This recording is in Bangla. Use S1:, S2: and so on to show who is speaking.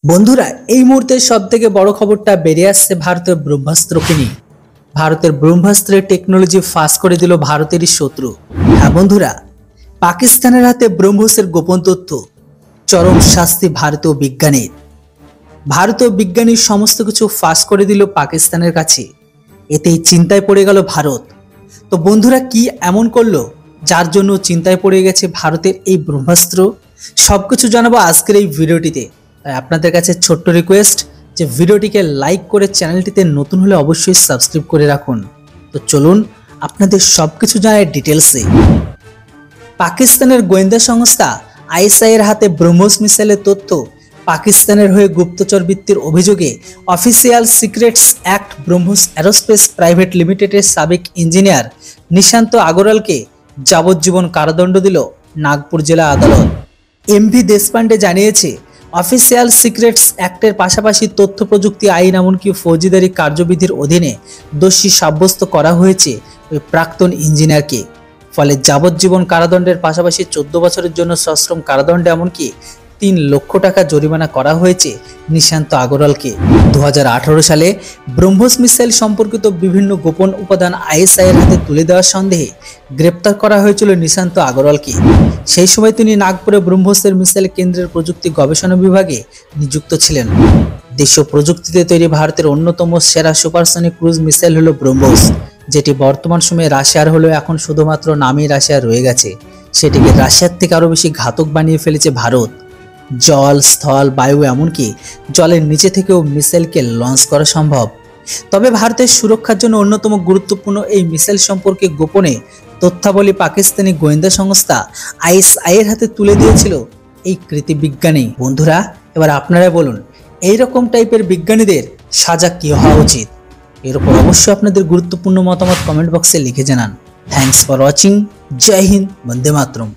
S1: বন্ধুরা, এই মুহূর্তে সবথেকে বড় খবরটা বেরিয়ে আসছে ভারতের ব্রহ্মাস্ত্রকে নিয়ে। ভারতের ব্রহ্মাস্ত্রের টেকনোলজি ফাঁস করে দিল ভারতেরই শত্রু। হ্যাঁ বন্ধুরা, পাকিস্তানের হাতে ব্রহ্মসের গোপন তথ্য, চরম শাস্তি ভারতীয় বিজ্ঞানীর। ভারতীয় বিজ্ঞানীর সমস্ত কিছু ফাঁস করে দিল পাকিস্তানের কাছে। এতেই চিন্তায় পড়ে গেল ভারত। তো বন্ধুরা, কি এমন করলো যার জন্য চিন্তায় পড়ে গেছে ভারতের এই ব্রহ্মাস্ত্র? সবকিছু জানাবো আজকের এই ভিডিওটিতে। তাই আপনাদের কাছে ছোট্ট রিকোয়েস্ট যে ভিডিওটিকে লাইক করে চ্যানেলটিতে নতুন হলে অবশ্যই সাবস্ক্রাইব করে রাখুন। তো চলুন আপনাদের সবকিছু জানাই ডিটেলসে। পাকিস্তানের গোয়েন্দা সংস্থা আইএসআই এর হাতে ব্রহ্মস মিসাইলের তথ্য পাকিস্তানের হয়ে গুপ্তচর বৃত্তির অভিযোগে official secrets act BrahMos aerospace private লিমিটেডের সাবেক ইঞ্জিনিয়ার নিশান্ত আগরওয়ালকে যাবজ্জীবন কারাদণ্ড দিল নাগপুর জেলা আদালত। এমভি দেশপান্ডে জানিয়েছে, অফিসিয়াল সিক্রেটস অ্যাক্টের পাশাপাশি তথ্য প্রযুক্তি আইন এমনকি ফৌজদারি কার্যবিধির অধীনে দোষী সাব্যস্ত করা হয়েছে ওই প্রাক্তন ইঞ্জিনিয়ারকে। ফলে যাবজ্জীবন কারাদণ্ডের পাশাপাশি 14 বছরের জন্য সশ্রম কারাদণ্ড এমনকি 3 লক্ষ টাকা জরিমানা করা হয়েছে নিশান্ত আগরওয়ালকে। 2018 সালে ব্রহ্মস মিসাইল সম্পর্কিত বিভিন্ন গোপন উপাদান আইএসআই এর হাতে তুলে দেওয়ার সন্দেহে গ্রেপ্তার করা হয়েছিল নিশান্ত আগরওয়ালকে। সেই সময় তিনি নাগপুরে ব্রহ্মসের মিসাইল কেন্দ্রের প্রযুক্তি গবেষণা বিভাগে নিযুক্ত ছিলেন। দেশীয় প্রযুক্তিতে তৈরি ভারতের অন্যতম সেরা সুপারসনিক ক্রুজ মিসাইল হলো ব্রহ্মস, যেটি বর্তমান সময়ে রাশিয়ার হলেও এখন শুধুমাত্র নামই রাশিয়া রয়ে গেছে। সেটিকে রাশিয়ার থেকে আরও বেশি ঘাতক বানিয়ে ফেলেছে ভারত। জল, স্থল, বায়ু এমনকি জলের নিচে থেকেও মিসাইলকে লঞ্চ করা সম্ভব। তবে ভারতের সুরক্ষার জন্য অন্যতম গুরুত্বপূর্ণ এই মিসাইল সম্পর্কে গোপনে তথ্যাবলী পাকিস্তানি গোয়েন্দা সংস্থা আইএসআই এর হাতে তুলে দিয়েছিল এই কৃতি বিজ্ঞানী। বন্ধুরা, এবার আপনারা বলুন, এইরকম টাইপের বিজ্ঞানীদের সাজা কি হওয়া উচিত? এর উপর অবশ্যই আপনাদের গুরুত্বপূর্ণ মতামত কমেন্ট বক্সে লিখে জানান। Thanks for watching. জয় হিন্দ, বন্দে মাতরম।